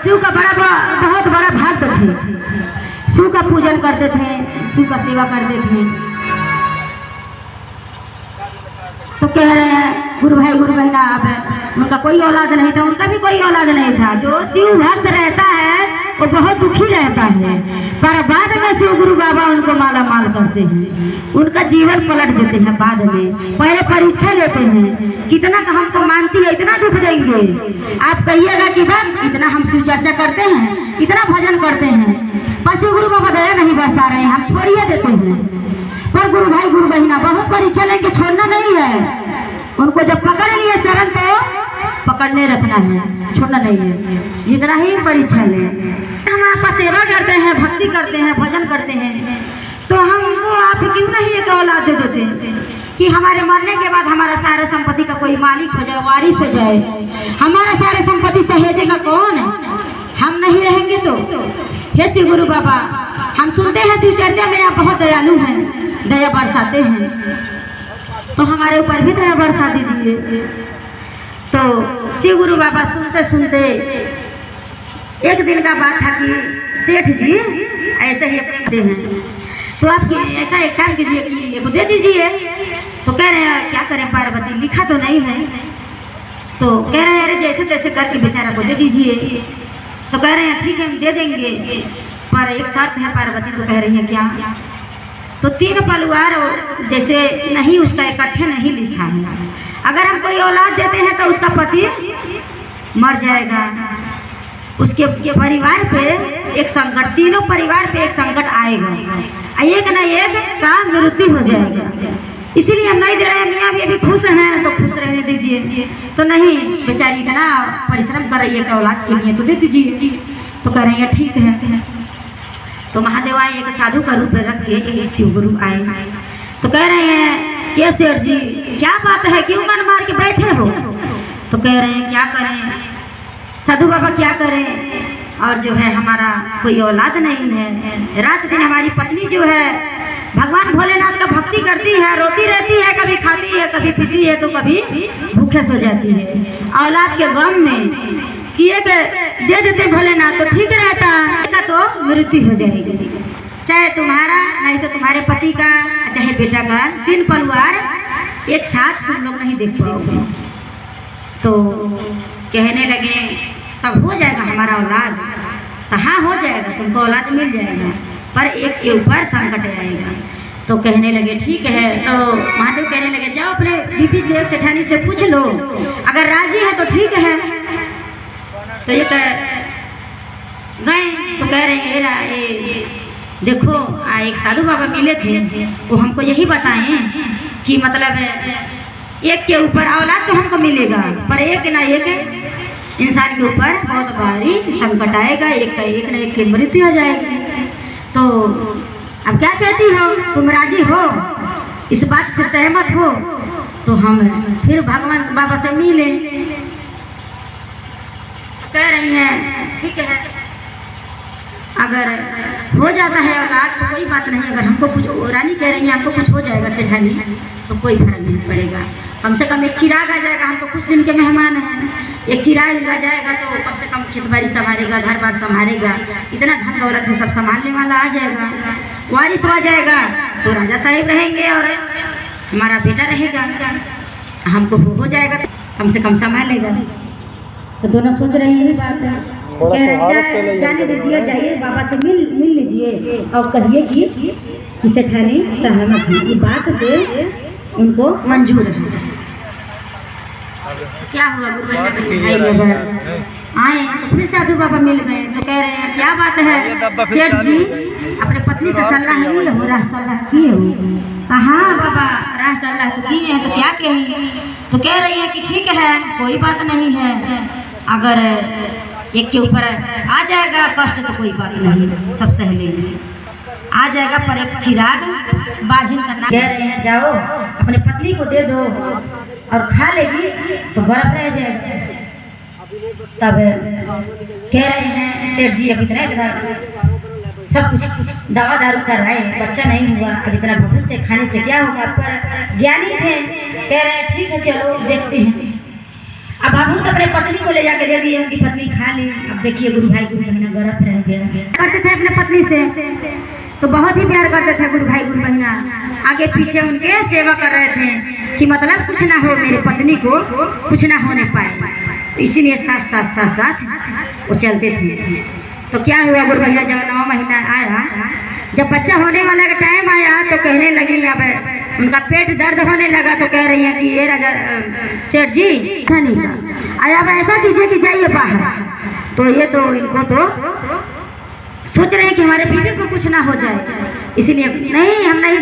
शिव का बहुत बड़ा भक्त थे। शिव का पूजन करते थे, शिव का सेवा करते थे। तो कह रहे हैं गुरु भाई गुरु बहना, अब उनका कोई औलाद नहीं था, उनका भी कोई औलाद नहीं था। जो शिव भक्त रहता है वो बहुत दुखी रहता है, पर बाद में शिव गुरु बाबा उनको माला माल करते हैं, उनका जीवन पलट देते हैं। बाद में पहले परीक्षा लेते हैं, कितना का हमको मानती है, इतना दुख देंगे। आप कहिएगा कि बस इतना हम शिव चर्चा करते हैं, इतना भजन करते हैं, पर शिव गुरु बाबा दया नहीं बरसा रहे हैं, हम छोड़िए देते हैं। पर गुरु भाई गुरु बहना बहुत परीक्षा लेके छोड़ना नहीं है। उनको जब पकड़ लिए शरण तो पकड़ने रखना है, छोड़ना नहीं है, जितना ही परीक्षा ले। हम आपका सेवा करते हैं, भक्ति करते हैं, भजन करते हैं, तो हम उनको आप क्यों नहीं एक औलाद दे देते कि हमारे मरने के बाद हमारा सारा संपत्ति का कोई मालिक हो जाए, वारिस हो जाए। हमारा सारा संपत्ति सहेजेगा कौन? हम नहीं रहेंगे तो। हे शिव गुरु बाबा, हम सुनते हैं शिव चर्चा में आप बहुत दयालु हैं, दया बरसाते हैं, तो हमारे ऊपर भी दया बरसा दीजिए। तो शिव गुरु बाबा सुनते सुनते एक दिन का बात था कि सेठ जी ऐसे ही अपने हैं, तो आप ऐसा एक काम कीजिए कि ये को दे दीजिए। तो कह रहे हैं क्या करें पार्वती, लिखा तो नहीं है। तो कह रहे हैं अरे जैसे तैसे करके बेचारा को दे दीजिए। तो कह रहे हैं ठीक है हम दे देंगे, पर एक शर्त है पार्वती। तो कह रही है क्या? तो 3 परिवार जैसे नहीं, उसका इकट्ठे नहीं लिखा है। अगर हम कोई औलाद देते हैं तो उसका पति मर जाएगा, उसके परिवार पे एक संकट, तीनों परिवार पे एक संकट आएगा, एक न एक का मृत्यु हो जाएगा। इसीलिए हम नहीं दे रहे हैं। मियाँ भी खुश हैं तो खुश रहने दीजिए। तो नहीं, बेचारी का ना परिश्रम कर रही है औलाद के लिए, तो दे दीजिए। तो कह रही है ठीक है। तो महादेव आए, एक साधु का रूप रख के शिव गुरु आए। तो कह रहे हैं के सेठ जी क्या बात है, क्यों मन मार के बैठे हो? तो कह रहे हैं क्या करें साधु बाबा, क्या करें, और जो है हमारा कोई औलाद नहीं है। रात दिन हमारी पत्नी जो है भगवान भोलेनाथ का भक्ति करती है, रोती रहती है, कभी खाती है, कभी पीती है, तो कभी भूखे सो जाती है। औलाद के गम में किए के दे देते भोलेनाथ तो ठीक रहता, तो मृत्यु हो जाएगी, चाहे तुम्हारा नहीं तो तुम्हारे पति का, चाहे बेटा का। 3 परिवार एक साथ तुम लोग नहीं देख पाओगे। तो कहने लगे तब हो जाएगा हमारा औलाद। तो हाँ हो जाएगा, तुमको औलाद मिल जाएगा, पर एक के ऊपर संकट आएगा। तो कहने लगे ठीक है। तो महादेव कहने लगे जाओ अपने बीबी से, सेठानी से पूछ लो, अगर राजी है तो ठीक है। तो ये गए तो कह रहे हैं देखो एक साधु बाबा मिले थे, वो हमको यही बताएं कि मतलब एक के ऊपर औलाद तो हमको मिलेगा, पर एक ना एक इंसान के ऊपर बहुत भारी संकट आएगा, एक ना एक की मृत्यु हो जाएगी। तो अब क्या कहती हो, तुम राजी हो, इस बात से सहमत हो? तो हम फिर भगवान बाबा से मिले। कह रही हैं ठीक है, अगर हो जाता है औलाद तो कोई बात नहीं, अगर हमको कुछ, रानी कह रही है हमको कुछ हो जाएगा सेठानी तो कोई फर्क नहीं पड़ेगा, कम से कम एक चिराग आ जाएगा, हम तो कुछ दिन के मेहमान हैं। एक चिराग आ जाएगा तो कम से कम खेत बाड़ी संभालेगा, घर बार संभालेगा, इतना धन दौलत है सब संभालने वाला आ जाएगा, वारिस आ जाएगा तो राजा साहिब रहेंगे और हमारा बेटा रहेगा, हमको हो जाएगा कम से कम संभालेगा। तो दोनों सोच रहे यही बात है। जाने दीजिए, जाइए बाबा से मिल लीजिए और कहिए कि सेठानी सहमत है, ये बात से उनको मंजूर है। क्या हुआ गुरु आए तो फिर साधु बाबा मिल गए। तो कह रहे हैं क्या बात है सेठ जी, अपने पत्नी से सलाह नहीं हो रहा, सलाह किए हो? हाँ बाबा राह सलाह तो किए हैं, तो क्या कहें? तो कह रही है कि ठीक है कोई बात नहीं है, अगर एक के ऊपर आ जाएगा कष्ट तो कोई बात नहीं, सब सह लेंगे, आ जाएगा, पर एक चिराग बाजिन का नाम कह रहे हैं जाओ अपने पत्नी को दे दो और खा लेगी तो बर्फ रह जाएगा। तब कह रहे हैं सेठ जी अब इतना सब कुछ दवा दारू कर रहे हैं, बच्चा नहीं हुआ, अब इतना बहुत से खाने से क्या होगा, पर ज्ञानी थे, कह रहे हैं ठीक है चलो देखते हैं। अब बाबू तो अपने पत्नी को ले जाके दे दिए, उनकी पत्नी खा ली। अब देखिए गुरु भाई गुरु बहना गरत रह गया करते थे अपने पत्नी से, तो बहुत ही प्यार करते थे गुरु भाई गुरु बहना। आगे पीछे उनके सेवा कर रहे थे कि मतलब कुछ ना हो, मेरे पत्नी को कुछ ना होने पाए, इसीलिए साथ साथ साथ साथ वो चलते थे। तो क्या हुआ गुरु भैया, जब 9 महीना आया, जब बच्चा होने वाला का टाइम आया तो कहने लगी, अब उनका पेट दर्द होने लगा तो कह रही है कि ये राजा सेठ जी नहीं आया, अब ऐसा कीजिए कि जाइए बाहर। तो ये तो इनको तो सोच रहे हैं कि हमारे बीवी को कुछ ना हो जाए, इसीलिए नहीं, हम नहीं